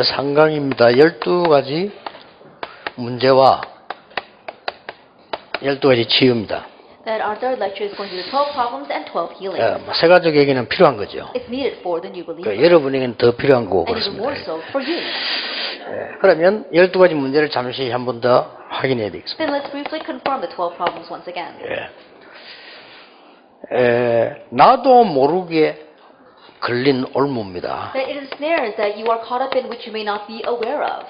상강입니다. 12가지 문제와 12가지 치유입니다. That our third lecture is going to be 12 problems and 12 healings. 세가족에게는 필요한 거죠. It's needed for the new believer. 여러분에게는 더 필요한 거고 And even more 그렇습니다. so for you. 그러면 12가지 문제를 잠시 한 번 더 확인해야 되겠습니다. Then let's briefly confirm the 12 problems once again. 나도 모르게 걸린 올무입니다. That it is snares that you are caught up in which you may not be aware of.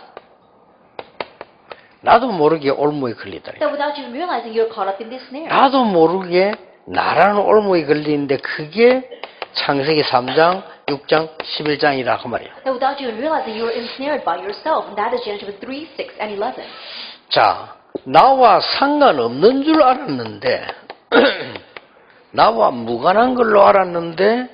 나도 모르게 올무에 걸리다. That without you realizing you're caught up in these snares. 나도 모르게 나라는 올무에 걸리는데 그게 창세기 3장, 6장, 11장이라 그 말이에요. That without you realizing you are ensnared by yourself. And that is Genesis 3, 6, and 11. 자, 나와 상관없는 줄 알았는데 나와 무관한 걸로 알았는데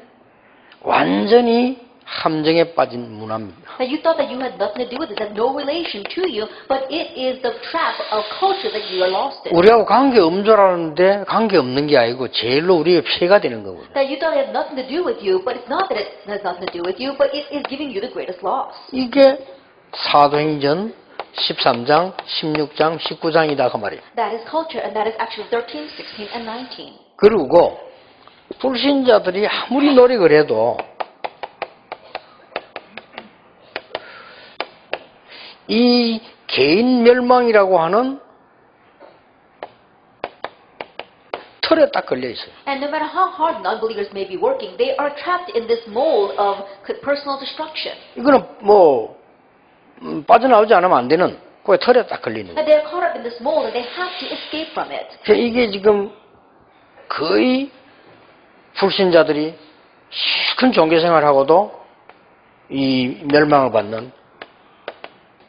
완전히 함정에 빠진 문화입니다. That you thought that you had nothing to do with it, that no relation to you, but it is the trap of culture that you are lost in. 우리하고 관계 없는 줄 알았는데 관계 없는 게 아니고 제일로 우리의 피해가 되는 거거든요. That you thought it had nothing to do with you, but it's not that it has nothing to do with you, but it is giving you the greatest loss. 이게 사도행전 13장, 16장, 19장이다 그 말이에요. That is culture, and that is actually 13, 16, and 19. 그리고 불신자들이 아무리 노력을 해도 이 개인 멸망이라고 하는 틀에 딱 걸려 있어요. And no matter how hard non-believers may be working, they are trapped in this mold of personal destruction. 이거는 뭐 빠져나오지 않으면 안 되는 그 틀에 딱 걸리는 거예요. And they are caught up in this mold, and they have to escape from it. 이게 지금 거의 불신자들이 큰 종교생활하고도 이 멸망을 받는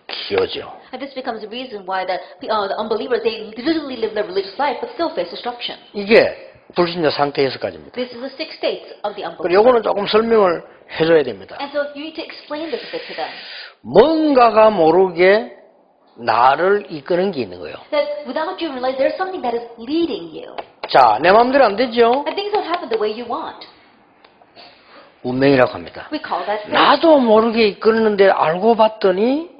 기여죠. And this becomes the reason why the unbelievers, they literally live their religious life, but still face destruction. 이게 불신자 상태 6가지입니다. This is the 6 states of the 그리고 unbeliever. 요거는 조금 설명을 해줘야 됩니다. And so you need to explain this a bit to them. 뭔가가 모르게 나를 이끄는 게 있는 거예요. That without you realize there's something that is leading you. 자, 내 마음대로 안 되죠? And things don't happen the way you want. 운명이라고 합니다. We call that fate. 나도 모르게 이끄는데 알고 봤더니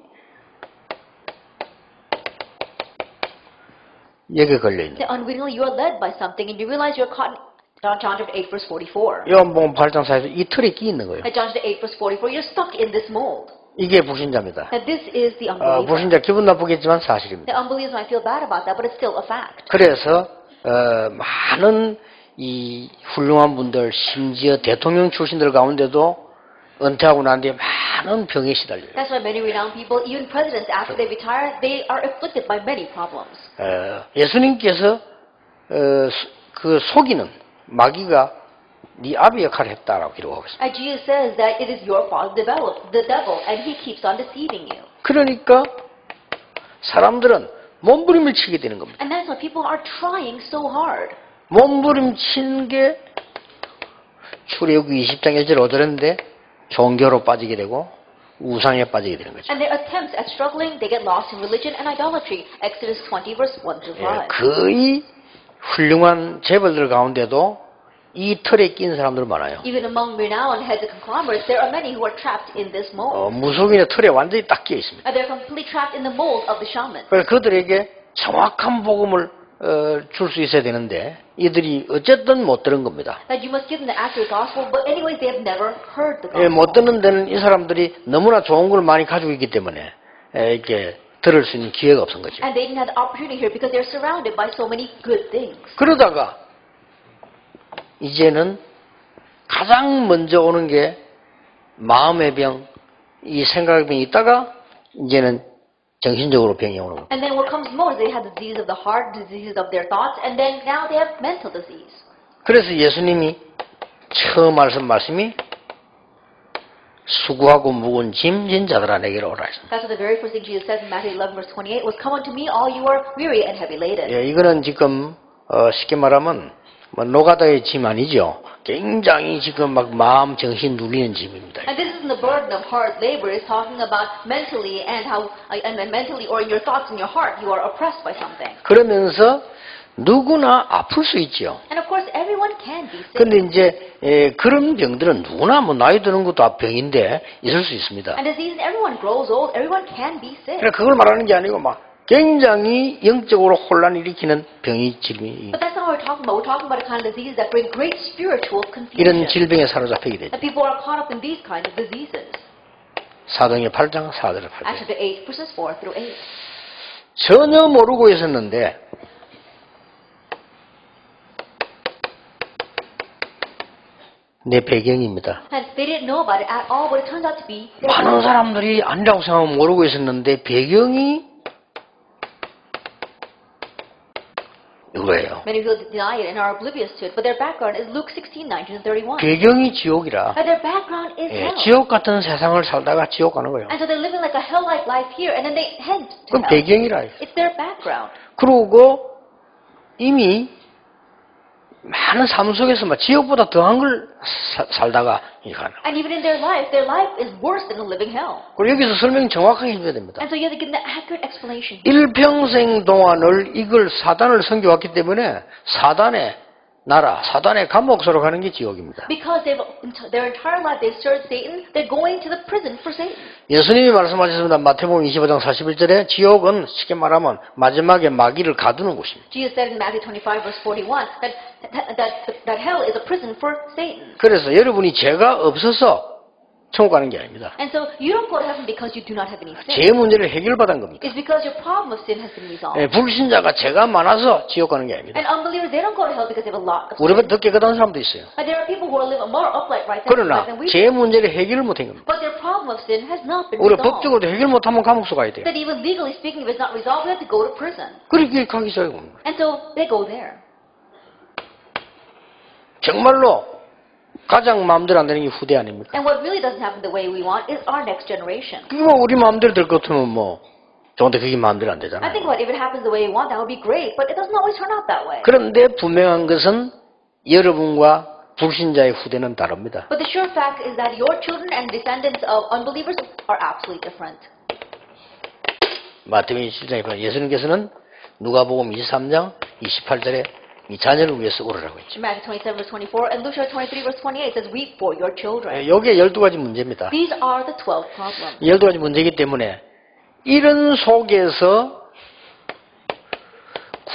여기에 걸려있는 That unwittingly you are led by something, and you realize you're caught in John 8, verse 44. 요한복음 8장 4에서 이 틀에 끼 있는 거예요. At John 8, verse 44, you're stuck in this mold. 이게 불신자입니다. That this is the unbeliever. 불신자 기분 나쁘겠지만 사실입니다. The unbelievers might feel bad about that, but it's still a fact. 그래서 많은 이 훌륭한 분들, 심지어 대통령 출신들 가운데도 은퇴하고 난 뒤에 많은 병에 시달려요. That's why many renowned people, even presidents, after they retire, they are afflicted by many problems. 예수님께서 그 속이는 마귀가 네 아비 역할을 했다라고 기록하고 있습니다. And Jesus says that it is your fault, the devil, and he keeps on deceiving you. 그러니까 사람들은 몸부림을 치게 되는 겁니다. And that's why people are trying so hard. 몸부림 치는 게 출애굽기 20장 1절 5절인데 종교로 빠지게 되고 우상에 빠지게 되는 거죠. And their attempts at struggling, they get lost in religion and idolatry. Exodus 20, verse 1 through 5. 거의 훌륭한 재벌들 가운데도 이 틀에 낀 사람들 많아요. Even among renowned heads of conglomerates, there are many who are trapped in this mold. 무속인의 틀에 완전히 딱 끼어 있습니다. And they're completely trapped in the mold of the shaman. 그래서 그들에게 정확한 복음을 줄 수 있어야 되는데 이들이 어쨌든 못 들은 겁니다. That you must give them the accurate gospel, but anyways, they have never heard the gospel. 못 듣는 데는 이 사람들이 너무나 좋은 걸 많이 가지고 있기 때문에 이렇게 들을 수 있는 기회가 없은 거죠. And they didn't have the opportunity here because they're surrounded by so many good things. 그러다가 이제는 가장 먼저 오는 게 마음의 병, 이 생각의 병이 있다가 이제는 정신적으로 병이 오는 겁니다. And then what comes more is they have the disease of the heart, diseases of their thoughts, and then now they have mental disease. 그래서 예수님이 처음 하신 말씀이 수고하고 무거운 짐진 자들아 내게로 오라 했습니다. That's what the very first thing Jesus says in Matthew 11 verse 28 was, "Come unto me, all you are weary and heavy laden." 이거는 지금 쉽게 말하면 뭐 노가다의 짐 아니죠. 굉장히 지금 막 마음 정신 눌리는 짐입니다. And this isn't the burden of hard labor. It's talking about mentally and how, and mentally or in your thoughts in your heart, you are oppressed by something. 그러면서 누구나 아플 수 있죠. And of course, everyone can be sick. 근데 이제 그런 병들은 누구나 뭐 나이 드는 것도 병인데 있을 수 있습니다. And disease, everyone grows old. Everyone can be sick. 그러니까 그걸 말하는 게 아니고 막 굉장히 영적으로 혼란을 일으키는 병이 질병이 But that's not what we're talking about. We're talking about a kind of disease that bring great spiritual 이런 confusion. 질병에 사로잡히게 되죠. That people are caught up in these kinds of diseases. 사도행전 8장 4절을 8절. Acts chapter 8, verses 4 through 8. 전혀 모르고 있었는데 내 배경입니다. And they didn't know about it at all, but it turns out to be their 많은 background. 사람들이 아니라고 생각하면 모르고 있었는데 배경이 이거예요. Many people deny it and are oblivious to it, but their background is Luke 16, 19 and 31. 배경이 지옥이라 And their background is hell. 지옥 같은 세상을 살다가 지옥 가는 거예요. And so they're living like a hell-like life here, and then they head to 그럼 hell. 배경이라. It's their background. 그러고 이미 많은 삶 속에서 막 지옥보다 더한 걸 살다가 이렇게 가는. And even in their life is worse than living hell. 그리고 여기서 설명 정확하게 해줘야 됩니다. And so you have to give them the accurate explanation. 일평생 동안을 이걸 사단을 섬겨왔기 때문에 사단의 나라, 사단의 감옥으로 가는 게 지옥입니다. Because their entire life they've served Satan, they're going to the prison for Satan. 예수님이 말씀하셨습니다. 마태복음 25장 41절에 지옥은 쉽게 말하면 마지막에 마귀를 가두는 곳입니다. Jesus said in Matthew 25 verse 41 that hell is a prison for Satan. 그래서 여러분이 죄가 없어서 천국 가는 게 아닙니다. And so you don't go to heaven because you do not have any sin. 죄 문제를 해결받은 겁니다. It's because your problem of sin has been resolved. 불신자가 죄가 많아서 지옥 가는 게 아닙니다. And unbelievers, they don't go to hell because they have a lot of sin. 우리보다 더 깨끗한 사람도 있어요. But there are people who are living more upright right 그러나 than we do. 죄 문제를 해결을 못한 겁니다. But their problem of sin has not been 우리 resolved. 법적으로도 해결 못하면 감옥소 가야 돼요. That even legally speaking, if it's not resolved, we have to go to prison. 그렇게 가기 시작해 봅니다. And so they go there. 정말로 가장 마음대로 안 되는 게 후대 아닙니까? And what really doesn't happen the way we want is our next generation. 그거 우리 마음대로 될 것 같으면 뭐 좋은데 그게 마음대로 안 I 되잖아요. think if it happens the way we want, that would be great, but it doesn't always turn out that way. 그런데 분명한 것은 여러분과 불신자의 후대는 다릅니다. But the sure fact is that your children and descendants of unbelievers are absolutely different. 마태복음 27장에 보면 예수님께서는 누가복음 23장 28절에 이 자녀를 위해서 오르라고 했죠. Matthew 27 verse 24 and Luke 23 verse 28 says, weep for your children. 여기에 12가지 문제입니다. These are the 12 problems. 12가지 문제이기 때문에 이런 속에서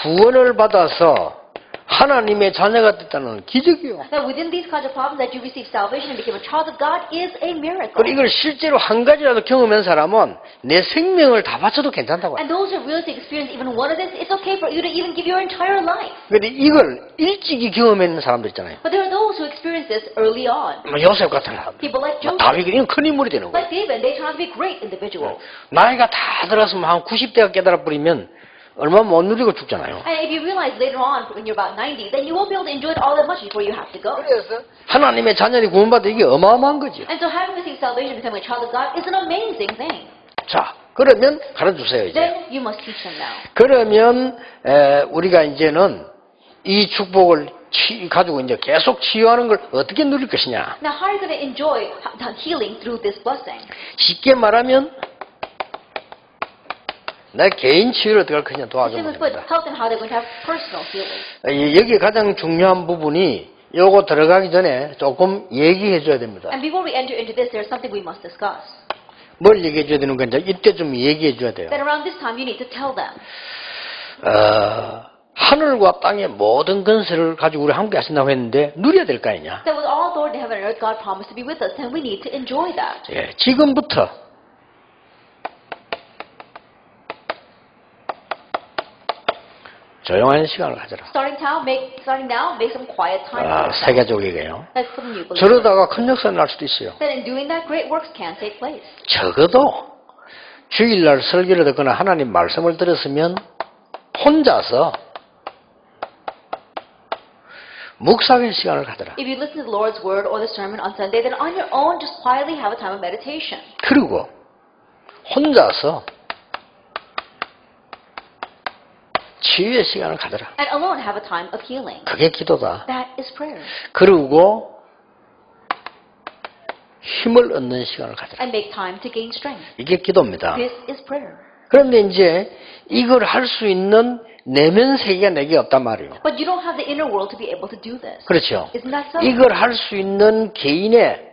구원을 받아서 하나님의 자녀가 됐다는 기적이요. That within these kinds of problems that you receive salvation and become a child of God is a miracle. 그리고 이걸 실제로 한 가지라도 경험한 사람은 내 생명을 다 바쳐도 괜찮다고 해요. And those who really experience even one of this, it's okay for you to even give your entire life. 그런데 이걸 일찍이 경험한 사람들 있잖아요. But there are those who experience this early on. 요셉 같은 사람들. People like Joseph, 다윗 이런 큰 인물이 되는 거예요. like David, they turn out to be great individuals. 나이가 다 들었으면 한 90대가 깨달아 버리면 얼마 못 누리고 죽잖아요. And if you realize later on, when you're about 90, then you won't be able to enjoy it all that much before you have to go. 그래서 하나님의 자녀들이 구원받아 이게 어마어마한 거죠. And so having received salvation, becoming a child of God is an amazing thing. 자, 그러면 가르쳐주세요 이제. Then you must teach them now. 그러면 우리가 이제는 이 축복을 가지고 이제 계속 치유하는 걸 어떻게 누릴 것이냐. Now, how are you going to enjoy healing through this blessing? 쉽게 말하면 내 개인 치유를 어떻게 할 것이냐 도와주면 Simply put, 됩니다. tell them how they're going to have personal healing. 여기 가장 중요한 부분이 요거 들어가기 전에 조금 얘기해 줘야 됩니다. And before we enter into this, there's something we must discuss. 뭘 얘기해 줘야 되는 건지 이때 좀 얘기해 줘야 돼요. That around this time, you need to tell them. 하늘과 땅의 모든 건설을 가지고 우리 함께 하신다고 했는데 누려야 될 거 아니냐. That with all authority in heaven and earth, God promised to be with us, and we need to enjoy that. 예, 지금부터 조용한 시간을 가져라. Starting now, make some quiet time. for yourself. 세계적이게요. That's for the new believers. 저러다가 큰 역사가 날 수도 있어요. That in doing that, great works can take place. 적어도 주일날 설교를 듣거나 하나님 말씀을 들었으면 혼자서 묵상의 시간을 가져라. If you listen to the Lord's word or the sermon on Sunday, then on your own, just quietly have a time of meditation. 그리고 혼자서 치유의 시간을 가져라. And alone have a time of healing. 그게 기도다. That is prayer. 그리고 힘을 얻는 시간을 가져라. And make time to gain strength. 이게 기도입니다. This is prayer. 그런데 이제 이걸 할 수 있는 내면 세계가 내게 없단 말이에요. But you don't have the inner world to be able to do this. 그렇죠. Isn't that so? 이걸 할 수 있는 개인의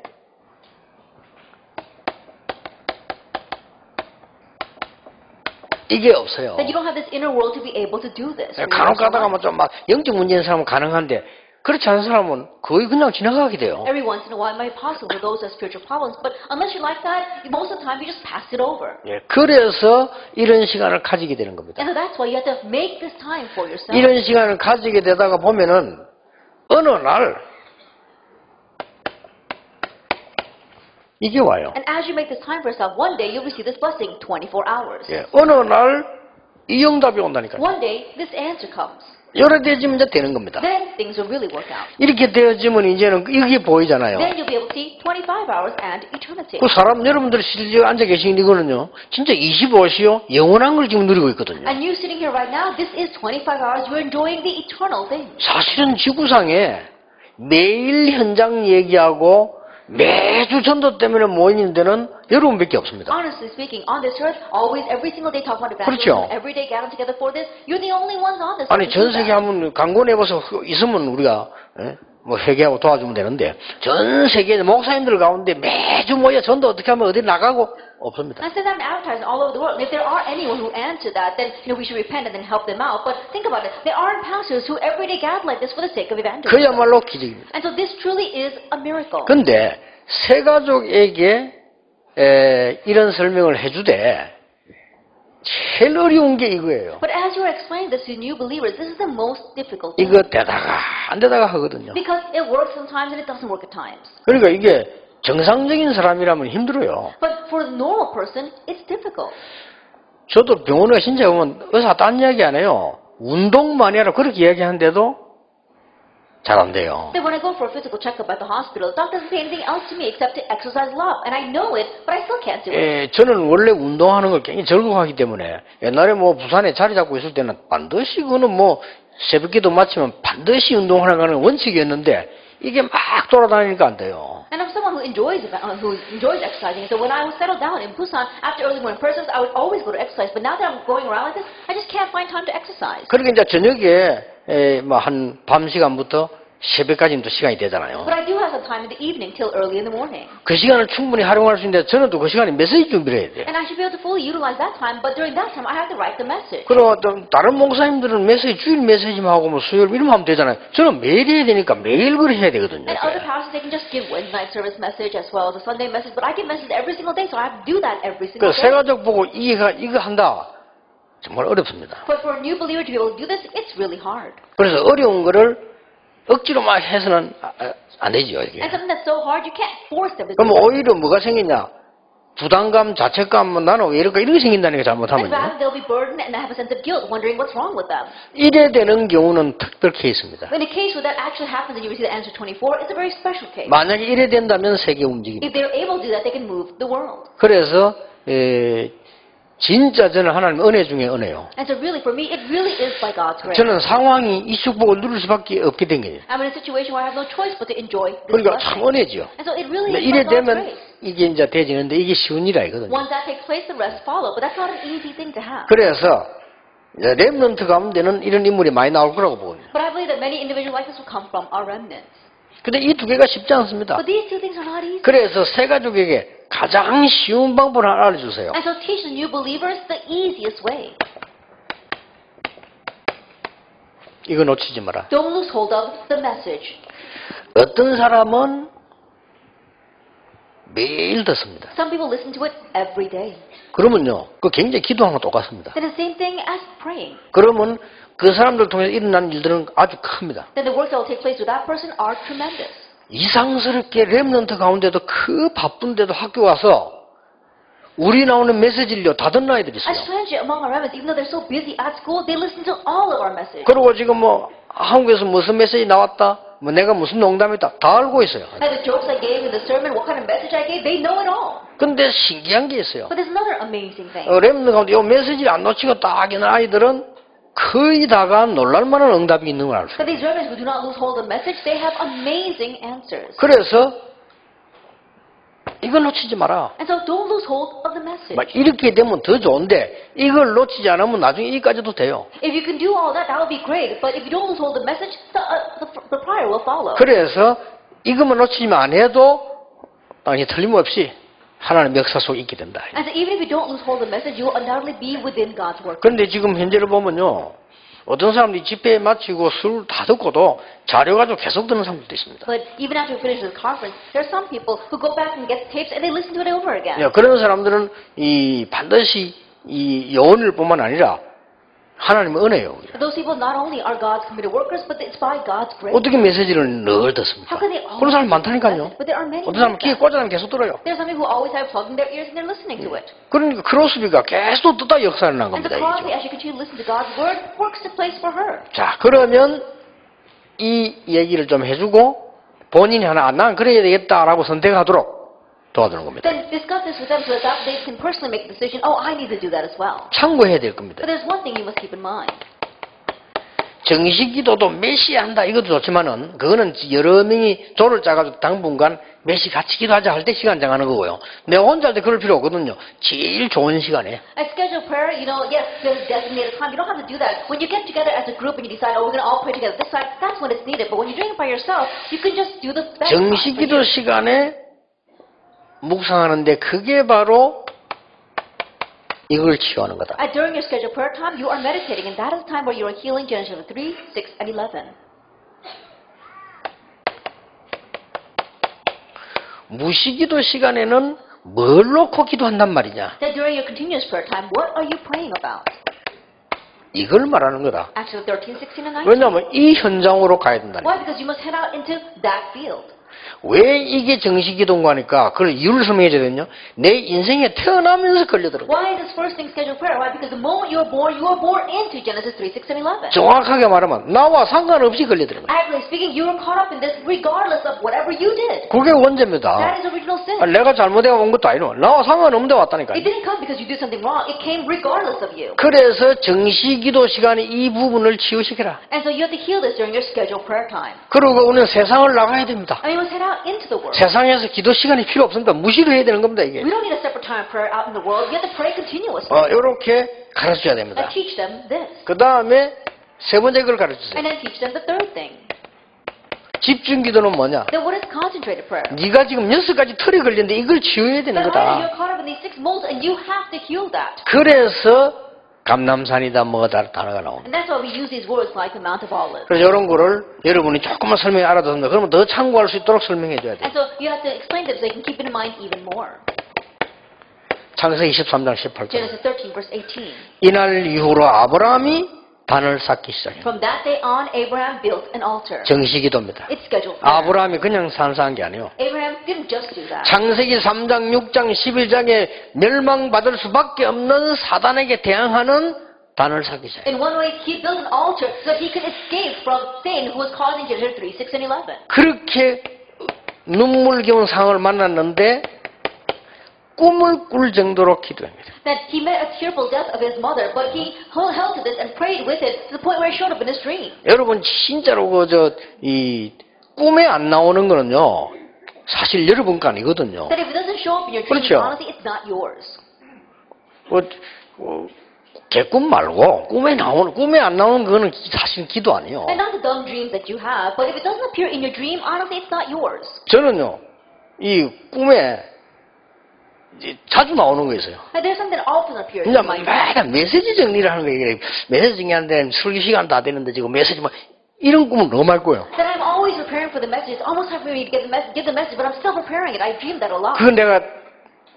이게 없어요. That you don't have this inner world to be able to do this. 간혹 가다가 뭐 좀 막 영적 문제인 사람은 가능한데 그렇지 않은 사람은 거의 그냥 지나가게 돼요. Every once in a while it might be possible for those with spiritual problems, but unless you're like that, most of the time you just pass it over. 예, 그래서 이런 시간을 가지게 되는 겁니다. And so that's why you have to make this time for yourself. 이런 시간을 가지게 되다가 보면은 어느 날 이게 와요. And as you make this time for yourself, one day you'll receive this blessing 24 hours. 예, 어느 날 이 응답이 온다니까요. One day this answer comes. 이래 되지면 이제 되는 겁니다. Then things will really work out. 이렇게 되어지면 이제는 이게 보이잖아요. Then you'll be able to see 25 hours and eternity. 그 사람 여러분들 실제 앉아 계신 이거는요, 진짜 25시요 영원한 걸 지금 누리고 있거든요. And you sitting here right now, this is 25 hours. You're enjoying the eternal things. 사실은 지구상에 매일 현장 얘기하고 매주 전도 때문에 모이는 데는 여러분밖에 없습니다. Honestly speaking, on this earth, always, every single day talking about 그렇죠. evangelism, every day gathering together for this, you're the only ones on this earth. 아니 to do 전 세계 that. 한번 광고 내봐서 있으면 우리가 뭐 회개하고 도와주면 되는데 전 세계 목사님들 가운데 매주 모여 전도 어떻게 하면 어디 나가고 없습니다. I said that in advertising all over the world. And if there are anyone who answer that, then we should repent and then help them out. But think about it. There aren't pastors who every day gather like this for the sake of evangelism. 그야말로 기적입니다. And so this truly is a miracle. 근데 새 가족에게 이런 설명을 해주되 제일 어려운 게 이거예요. But as you are explaining this to new believers, this is the most difficult thing. 이거 되다가 안 되다가 하거든요. Because it works sometimes and it doesn't work at times. 그러니까 이게 정상적인 사람이라면 힘들어요. But for the normal person, it's difficult. 저도 병원에 진짜 보면 의사 딴 이야기 안 해요. 운동 많이 하라 그렇게 이야기하는데도 잘 안 돼요. Then when I go for a physical checkup at the hospital, the doctor doesn't say anything else to me except to exercise a lot. And I know it, but I still can't do it. 저는 원래 운동하는 걸 굉장히 즐거워하기 때문에 옛날에 뭐 부산에 자리 잡고 있을 때는 반드시 그거는 뭐 새벽기도 마치면 반드시 운동하는 거는 원칙이었는데 이게 막 돌아다니니까 안 돼요. And I'm someone who enjoys exercising. So when I was settled down in Busan, after early morning prayers, I would always go to exercise. But now that I'm going around like this, I just can't find time to exercise. 그러니까 이제 저녁에 뭐 한 밤 시간부터 새벽까지는 또 시간이 되잖아요. But I do have some time in the evening till early in the morning. 그 시간을 충분히 활용할 수 있는데 저는 또 그 시간에 메시지 준비를 해야 돼요. And I should be able to fully utilize that time, but during that time, I have to write the message. 그리고 또 다른 목사님들은 메시지 주일 메시지만 하고 뭐 수요일 이러면 하면 되잖아요. 저는 매일 해야 되니까 매일 그걸 해야 되거든요. And other pastors, they can just give Wednesday night service message as well as a Sunday message, but I give messages every single day, so I have to do that every single 그 day. 새가족 보고 이거 한다. 정말 어렵습니다. But for a new believer to be able to do this, it's really hard. 그래서 어려운 거를 억지로 막 해서는 안 되죠, 이게. And something that's so hard, you can't force them to do 그럼 it. 오히려 뭐가 생기냐? 부담감, 자책감, 나는 왜 이럴까? 이런 게 생긴다는 게 And 잘못하면요. rather, they'll be burdened and have a sense of guilt, wondering what's wrong with them. 이래 되는 경우는 특별 케이스입니다. In a case where that actually happens and you receive the answer 24, it's a very special case. 만약에 이래 된다면 세계 움직입니다. If they're able to do that, they can move the world. 그래서 진짜 저는 하나님 은혜 중에 은혜요. And so really, for me, it really is by God's grace. 저는 상황이 이 축복을 누릴 수밖에 없게 된 거예요. I'm in a situation where I have no choice but to enjoy this 그러니까 blessing. 참 은혜죠. And so it really is 이래 by God's 되면 grace. 이게 이제 되지는데 이게 쉬운 일이 아니거든요. Once that takes place, the rest follow. But that's not an easy thing to have. 그래서 렘넌트 가운데는 이런 인물이 많이 나올 거라고 보거든요. But I believe that many individuals like this will come from our remnants. 근데 이 두 개가 쉽지 않습니다. But these two things are not easy. 그래서 새 가족에게 가장 쉬운 방법을 하나 알려주세요. And so teach the new believers the easiest way. 이거 놓치지 마라. Don't lose hold of the message. 어떤 사람은 매일 듣습니다. Some people listen to it every day. 그러면요, 그 굉장히 기도하는 거 똑같습니다. Then the same thing as praying. 그러면 그 사람들 통해서 일어나는 일들은 아주 큽니다. Then the works that will take place with that person are tremendous. 이상스럽게 렘넌트 가운데도 그 바쁜데도 학교 와서 우리 나오는 메시지를요 다 듣는 아이들이 있어요. As strange among our remnants, even though they're so busy at school, they listen to all of our message. 그리고 지금 뭐 한국에서 무슨 메시지 나왔다, 뭐 내가 무슨 농담했다 다 알고 있어요. And the jokes I gave in the sermon, what kind of message I gave, they know it all. 근데 신기한 게 있어요. But there's another amazing thing. 렘넌트 가운데 이 메시지를 안 놓치고 딱 있는 아이들은 거의 다가 놀랄만한 응답이 있는 걸 알 수 But 있어요. these reverends who do not lose hold of the message, they have amazing answers. 그래서 이걸 놓치지 마라. And so don't lose hold of the message. 막 이렇게 되면 더 좋은데 이걸 놓치지 않으면 나중에 이까지도 돼요. If you can do all that would be great. But if you don't lose hold of the message, the prior will follow. 그래서 이것만 놓치면 안 해도 당연히 틀림없이 하나님의 역사 속에 있게 된다. And so even if you don't lose hold of the message, you will undoubtedly be within God's work. 그런데 지금 현재를 보면요. 어떤 사람들이 집회 마치고 술 다 듣고도 자료 가지고 계속 듣는 사람들도 있습니다. But even after we finish this conference, there are some people who go back and get tapes and they listen to it over again. 예, 그런 사람들은 이 반드시 이 여원일 뿐만 아니라 하나님의 은혜예요. Those people not only are God's committed workers, but it's by God's grace. 어떻게 메시지를 늘 듣습니까? How can they always 그런 사람 많다니까요. But there are many. 어떤 사람은 like 귀에 that. 꽂아놓으면 계속 들어요. There are some people who always have plugged in their ears and they're listening to it. 그러니까 크로스비가 계속 듣다 역사를 난 And 겁니다. the Crosby, 이게. as you continue to listen to God's word, works the place for her. 자, 그러면 이 얘기를 좀 해주고 본인이 하나 난 그래야 되겠다라고 선택하도록 도와주는 겁니다. Then discuss this with them so that they can personally make the decision, oh, I need to do that as well. 참고해야 될 겁니다. But there's one thing you must keep in mind. 정식 기도도 몇시 한다 이것도 좋지만은 그거는 여러 명이 조를 짜가지고 당분간 몇 시 같이 기도하자 할 때 시간 정하는 거고요. 내가 혼자 할 때 그럴 필요 없거든요. 제일 좋은 시간에. At scheduled prayer, yes, there's a designated time. You don't have to do that. When you get together as a group and you decide, oh, we're going to all pray together this time, that's when it's needed. But when you're doing it by yourself, you can just do the best time 정식 for 기도 you. 시간에 묵상하는데 그게 바로 이걸 치유하는 거다. During your scheduled prayer time, you are meditating, and that is the time where you are healing Genesis 3, 6, and 11. 무시기도 시간에는 뭘 놓고 기도한단 말이냐? That during your continuous prayer time, what are you praying about? 이걸 말하는 거다. Acts 13, 16, and 19. 왜냐하면 이 현장으로 가야 된다. Why? Because you must head out into that field. 왜 이게 정식 기도인가 하니까 그걸 이유를 설명해 줘야 되냐? 내 인생에 태어나면서 걸려들어. Why is this first thing scheduled prayer? Why? Because the moment you are born into Genesis 3, 6, and 11. 정확하게 말하면 나와 상관없이 걸려들은 거야. Actually speaking, you were caught up in this regardless of whatever you did. 그게 원죄입니다. That is original sin. 내가 잘못해 온 것도 아니고 나와 상관없는데 왔다니까. It didn't come because you did something wrong. It came regardless of you. 그래서 정식 기도 시간에 이 부분을 치유시켜라. And so you have to heal this during your scheduled prayer time. 그리고 우리는 세상을 나가야 됩니다. And you must head out into the world. 세상에서 기도 시간이 필요 없습니다. 무시를 해야 되는 겁니다, 이게. We don't need a separate time of prayer out in the world. You have to pray continuously. 이렇게 가르쳐줘야 됩니다. And teach them this. 그 다음에 세 번째 걸 가르쳐주세요. And then teach them the third thing. 집중 기도는 뭐냐? Then what is concentrated prayer? 네가 지금 6가지 털이 걸렸는데 이걸 치유해야 되는 Then 거다. you're caught up in these 6 molds and you have to heal that. 그래서 감남산이다 뭐다 단어가 나옵니다. And that's why we use these words like the Mount of Olives. 그래서 이런 거를 여러분이 조금만 설명이 알아듣는다. 그러면 더 참고할 수 있도록 설명해 줘야 돼요. And so you have to explain them so they can keep it in mind even more. 창세기 23장 18절. Genesis 13, verse 18. 이날 이후로 아브라함이 단을 쌓기 시작합니다. From that day on, Abraham built an altar. 정식 기도입니다. It's scheduled prayer. 아브라함이 그냥 산사한 게 아니에요. Abraham didn't just do that. 창세기 3장, 6장, 11장에 멸망받을 수밖에 없는 사단에게 대항하는 단을 쌓기 시작해요. In one way, he built an altar so that he could escape from Satan, who was causing Genesis 3, 6, and 11. 그렇게 눈물겨운 상황을 만났는데 꿈을 꿀 정도로 기도합니다. That he met a tearful death of his mother, but he held to this and prayed with it to the point where it showed up in his dream. 여러분 진짜로 이 꿈에 안 나오는 거는요 사실 여러분 거 아니거든요. That if it doesn't show up in your dream, 그렇죠. honestly, it's not yours. 개꿈 말고 꿈에 안 나오는 거는 사실 기도 아니에요. And not the dumb dreams that you have, but if it doesn't appear in your dream, honestly, it's not yours. 저는요 이 꿈에 자주 나오는 거 있어요. And there's something that often appears 그냥 in my dream. 매일 메시지 정리를 하는 거예요. 메시지 정리하는데 설교 시간 다 되는데 지금 메시지 막 이런 꿈은 너무 할 거예요. That I'm always preparing for the message. It's almost time for me to give the message, but I'm still preparing it. I dream that a lot. 그건 내가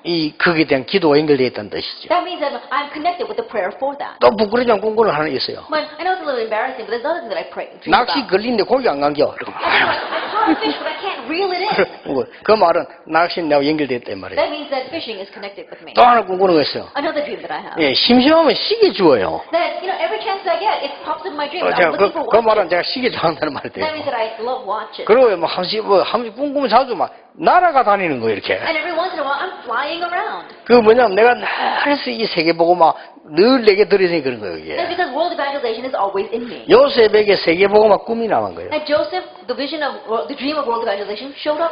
거기에 대한 기도가 연결되어 있다는 뜻이죠. That means that I'm connected with the prayer for that. 또 부끄러지만 꿈꾸는 하나 있어요. But I know it's a little embarrassing, but there's another thing that I pray. Dream 낚시 about. 걸리는데 고기 안 감겨. I caught a fish, but I can't reel it in. 그 말은 낚시는 내가 연결되어 있단 말이에요. That means that fishing is connected with me. 또 하나 꿈꾸는 거 있어요. Another dream that I have. 예, 심심하면 시계 주어요. That, every chance I get, it pops in my dream. 제가 I'm looking for 그 말은 watches. 제가 시계 좋아한다는 말이 돼요. That means that I love watches. 그리고 한시 꿈꾸면 자주 막 날아가 다니는 거 이렇게. And every once in a while, I'm flying around. 그 뭐냐면 내가 날에서 이 세계 보고 막 늘 내게 들으니 그런 거예요, That's 이게. because world evangelization is always in me. 요셉에게 세계복음화 꿈이 나온 거예요. And Joseph, the vision of the dream of world evangelization showed up.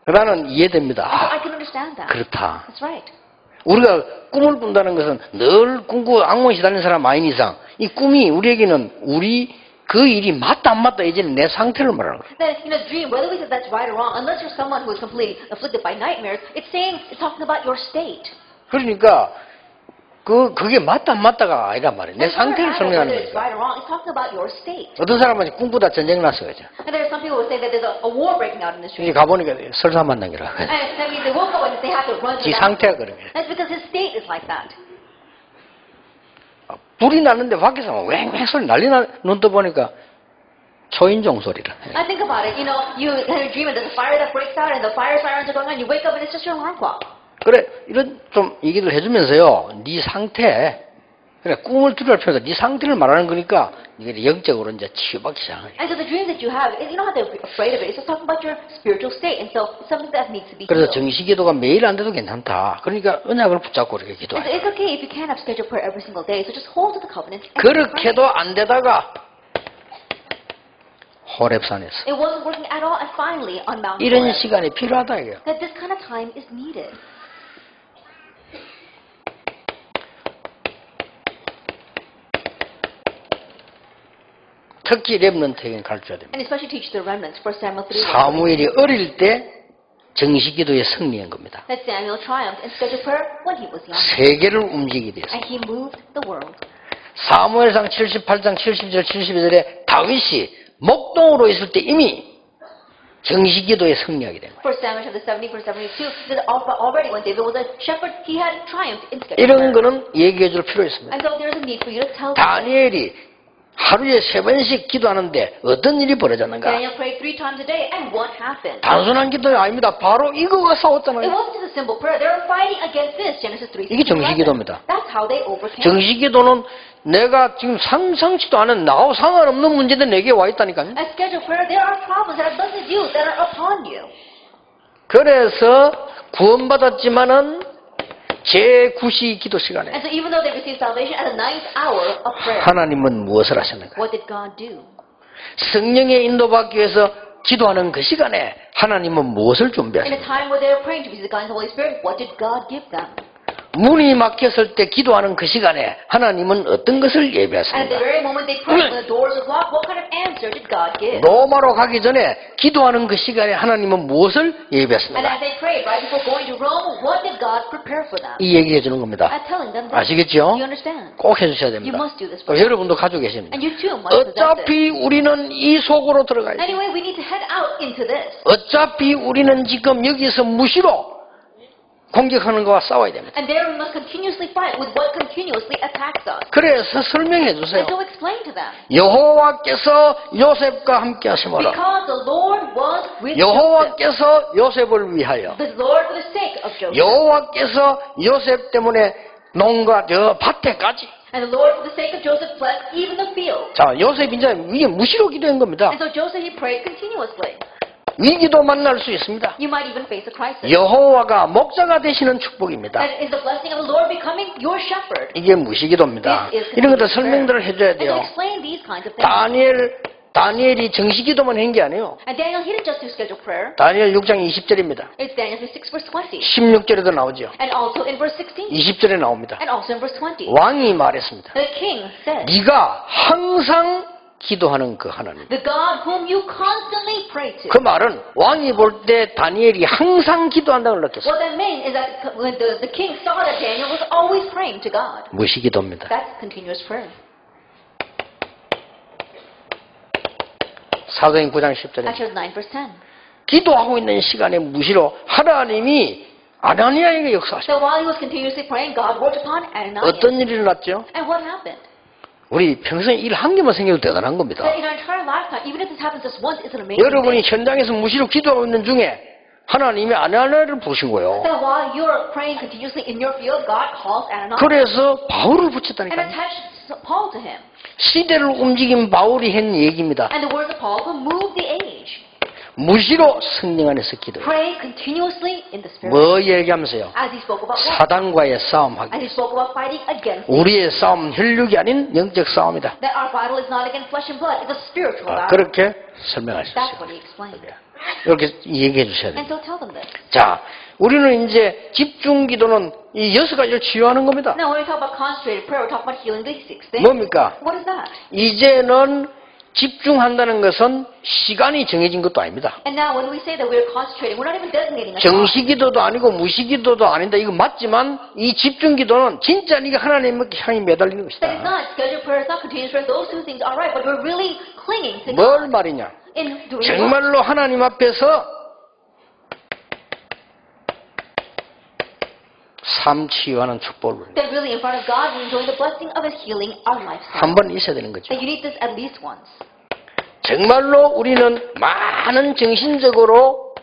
나는 이해됩니다. 아, I can understand that. 그렇다. That's right. 우리가 꿈을 꾼다는 것은 늘 꿈꾸 악몽에 시달리는 사람 아닌 이상 이 꿈이 우리에게는 우리 그 일이 맞다 안 맞다 이제는 내 상태를 말하는 거예요. That in a dream, whether we say that's right or wrong, unless you're someone who is completely afflicted by nightmares, it's talking about your state. 그러니까 그게 맞다 안 맞다가 아니란 말이에요. 내 It doesn't 상태를 matter 설명하는 whether it's 거죠. right or wrong. It's talking about your state. 어떤 사람은 꿈꾸다 전쟁 났어요. 그죠? And there are some people who say that there's a war breaking out in the 이제 street. 가보니까 설사 만난기라. And that means they woke up and they have to run to 지 the 상태가 그런 거예요. That's because his state is like that. 불이 났는데 밖에서 막 왱왱 소리 난리 눈 떠보니까 초인종 소리라. I think about it. You have a dream and there's a fire that breaks out and the fire sirens are going on. You wake up and it's just your alarm clock. 그래 이런 좀 얘기를 해주면서요. 네 상태 그래 꿈을 두려울 필요가 네 상태를 말하는 거니까 이게 영적으로 이제 치유받기 시작하는 거예요. And so the dreams that you have, you don't have to be afraid of it. It's just talking about your spiritual state. And so it's something that needs to be 그래서 healed. 정시기도가 매일 안 돼도 괜찮다. 그러니까 언약을 붙잡고 이렇게 And so 기도해요. it's okay if you can't have scheduled prayer every single day. So just hold to the covenant. And keep praying. 그렇게도 안 되다가 호렙산에서 It wasn't working at all. And finally, on Mount 이런 Horeb, 시간이 필요하다 이게요. that this kind of time is needed. 특히 렘넌트에게는 가르쳐야 됩니다. And especially teach the remnants. 1 Samuel 3. 사무엘이 어릴 때 정시기도에 승리한 겁니다. That Samuel triumphed in scheduled prayer when he was young. 세계를 움직이게 됐어요. And he moved the world. 사무엘상 78장 70절 72절에 다윗이 목동으로 있을 때 이미 정시기도에 승리하게 된 거예요. 1 Samuel chapter 70, verse 72, that already when David was a shepherd, he had triumphed in scheduled 이런 prayer. 거는 얘기해 줄 필요 있습니다. And so there's a need for you to tell them. 다니엘이 하루에 3번씩 기도하는데 어떤 일이 벌어졌는가? Daniel prayed 3 times a day, and what happened? 단순한 기도가 아닙니다. 바로 이거가 It 싸웠잖아요. wasn't just a simple prayer. They were fighting against this, Genesis 3. 이게 정시기도입니다. That's how they overcame. 정시기도는 내가 지금 상상치도 않은 나하고 상관없는 문제들 내게 와 있다니까요. As scheduled prayer, there are problems that have nothing to do, that are upon you. 그래서 구원받았지만은 제9시 기도 시간에 And so even though they received salvation at the 9th hour of prayer, 하나님은 무엇을 하셨는가? what did God do? 성령의 인도받기 위해서 기도하는 그 시간에 하나님은 무엇을 In a 준비하셨는가? time where they were praying to receive the guidance of the Holy Spirit, what did God give them? 문이 막혔을 때 기도하는 그 시간에 하나님은 어떤 것을 And at the 예비하셨는가? very moment they prayed, when the doors were locked, what kind of answer did God give? 로마로 가기 전에 기도하는 그 시간에 하나님은 무엇을 And 예비하셨는가? as they prayed, right before going to Rome, what did God prepare for them? 이 얘기해 주는 겁니다. I'm telling them this. 아시겠죠? You understand? 꼭 해주셔야 You 됩니다. must do this. 여러분도 가지고 계십니다. And you too must possess this. 어차피 우리는 이 속으로 들어가야 돼요. Anyway, we need to head out into this. 어차피 우리는 지금 여기서 무시로 공격하는 것과 싸워야 됩니다. And there we must continuously fight with what continuously attacks us. 그래서 설명해 주세요. And so explain to them. 여호와께서 요셉과 함께 하심으로 Because the Lord was with Joseph. 여호와께서 요셉을 위하여 The Lord for the sake of Joseph. 여호와께서 요셉 때문에 농가 저 밭에까지 And the Lord for the sake of Joseph blessed even the field. 자 요셉 이제 위에 무시로 기도한 겁니다. And so Joseph, he prayed continuously. 위기도 만날 수 있습니다. You might even face a crisis. 여호와가 목자가 되시는 축복입니다. That is the blessing of the Lord becoming your shepherd. 이게 무시기도입니다. This is 이런 것들 continuous 설명들을 해줘야 And to 돼요. explain these kinds of things. 다니엘이 정시기도만 한 게 아니에요. And Daniel, he didn't just do scheduled prayer. 다니엘 6장 20절입니다. It's Daniel 6 verse 20. 16절에도 나오죠. And also in verse 16. 20절에 나옵니다. And also in verse 20. 왕이 말했습니다. The king said, 네가 항상 기도하는 그 하나님. the God whom you constantly pray to. 그 말은 왕이 볼 때 다니엘이 항상 기도한다고 느꼈어요. What that means is that when the king saw that Daniel was always praying to God. 무시기도입니다. That's continuous prayer. 사도행 9장 10절에 Acts 9 verse 10. 기도하고 있는 시간에 무시로 하나님이 아나니아에게 역사하셨어요. So while he was continuously praying, God worked upon Ananias. 어떤 일이 일어났죠? And what happened? 우리 평소에 일 한 개만 생겨도 대단한 겁니다. That in our entire lifetime, even if this happens just once, it's an amazing 여러분이 thing. 현장에서 무시로 기도하고 있는 중에 하나님이 아나니아를 부르신 거예요. That while you're praying continuously in your field, God calls Ananias 그래서 바울을 and 붙였다니까요. attached Paul to him. 시대를 움직인 바울이 한 얘기입니다. And the words of Paul will move the age. 무시로 성령 안에서 기도해요. Pray continuously in the Spirit. 뭐 얘기하면서요? As he spoke about what? 사단과의 싸움하기. As he spoke about fighting against it. 우리의 싸움은 혈육이 아닌 영적 싸움이다. That our battle is not against flesh and blood, it's a spiritual battle. 그렇게 설명할 수 That's 있어요. what he explained. 이렇게 얘기해 주셔야 돼요. And so tell them this. 자, 우리는 이제 집중 기도는 이 6가지를 치유하는 겁니다. Now when we talk about concentrated prayer, we're talking about healing these 6 things. 뭡니까? What is that? 이제는 집중한다는 것은 시간이 정해진 것도 아닙니다. And now when we say that we're concentrating, we're not even designating a time. 정시기도도 아니고 무시기도도 아닌데 이거 맞지만 이 집중기도는 진짜 네가 하나님의 향이 매달리는 That it's 것이다. not scheduled prayer, it's not continuous prayer. Those two things are right, but we're really clinging to God 뭘 말이냐? in doing what? 정말로 하나님 앞에서 삶 치유하는 축복을 That really in front of God, we're enjoying the blessing of His healing our lifestyle. 한 번 있어야 되는 거죠. That you need this at least once. 정말로 우리는 많은 정신적으로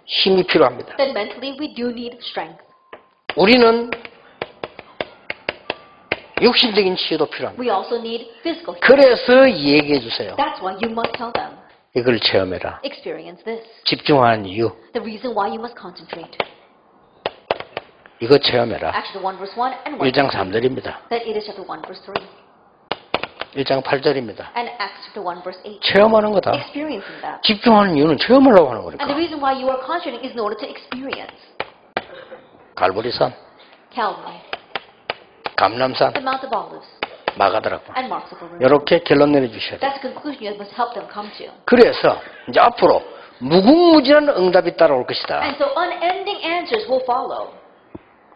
힘이 필요합니다. That mentally we do need strength. 우리는 육신적인 치유도 필요합니다. We also need physical healing. 그래서 얘기해 주세요. That's why you must tell them. 이걸 체험해라. Experience this. 집중하는 이유. The reason why you must concentrate. 이거 체험해라. Acts chapter 1 verse 1 and 1 1장 3절입니다. that it is chapter 1 verse 3. 1장 8절입니다. And Acts chapter 1 verse 8. 체험하는 거다. Experiencing that. 집중하는 이유는 체험하려고 하는 And the 거니까. reason why you are concentrating is in order to experience. 갈보리산, Calvary, 감람산, the Mount of Olives, 마가다락방. and Marks of the River. 이렇게 결론 내려주셔야 돼요. That's the conclusion you must help them come to. 그래서 이제 앞으로 무궁무진한 응답이 따라올 것이다. And so unending answers will follow.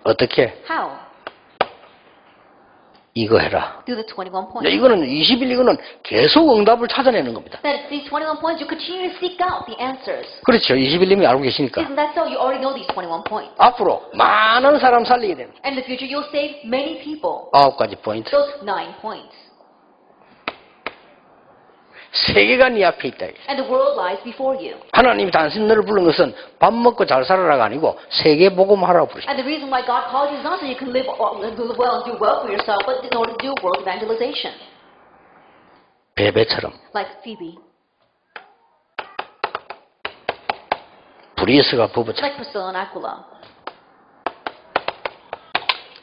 어떻게? How? 이거 해라. Through the 21 이제 points. 이거는 20일 이거는 계속 응답을 찾아내는 겁니다. That these 21 points, you continue to seek out the answers. 그렇죠. 20일님이 알고 계시니까. Isn't that so? You already know these 21 points. 앞으로 많은 사람 살리게 되는 And in the future, you'll save many people. 9가지 포인트. Those 9 points. 세계가 네 앞에 있다. And the world lies before you. 하나님이 단순히 너를 부른 것은 밥 먹고 잘 살아라가 아니고 세계 복음하라고 부르셨다. And the reason why God called you is not so you can live well and do well for yourself, but in order to do world evangelization. 베베처럼, Like Phoebe, 브리스가 부부처럼, like Priscilla and Aquila,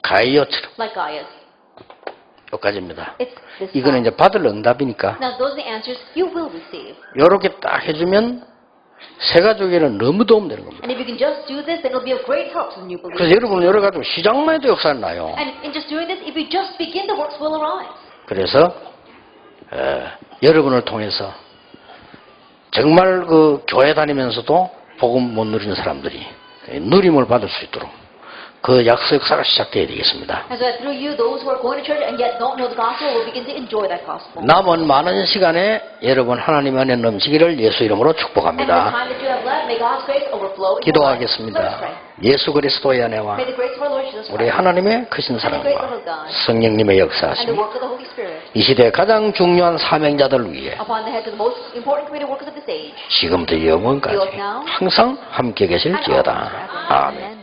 가이오처럼 like Gaius. 여기까지입니다. It's this 이거는 time. 이제 받을 응답이니까 Now those are the answers you will receive. 이렇게 딱 해주면 새 가족에는 너무 도움되는 겁니다. And if you can just do this, then it'll be of great help to the new 그래서 believers. 여러분은 여러 가지 시작만 해도 역사는 나요. And in just doing this, if you just begin, the works will arise. 그래서 여러분을 통해서 정말 그 교회 다니면서도 복음 못 누리는 사람들이 누림을 받을 수 있도록 그 약속 역사가 시작되어야 되겠습니다. And so that through you, those who are going to church and yet don't know the gospel will begin to enjoy that gospel. 남은 많은 시간에 여러분 하나님 안에 넘치기를 예수 이름으로 And the 축복합니다. time that you have left, may God's grace overflow in your life. Let's 기도하겠습니다. pray. 예수 그리스도의 은혜와 May the grace of our Lord Jesus 우리 Christ 하나님의 크신 사랑과 성령님의 and the 역사하심 work of the Holy Spirit 이 시대 가장 중요한 사명자들을 위해 upon the heads of the most important creative workers of this age 지금부터 영원까지 항상 함께 계실지어다. 아멘.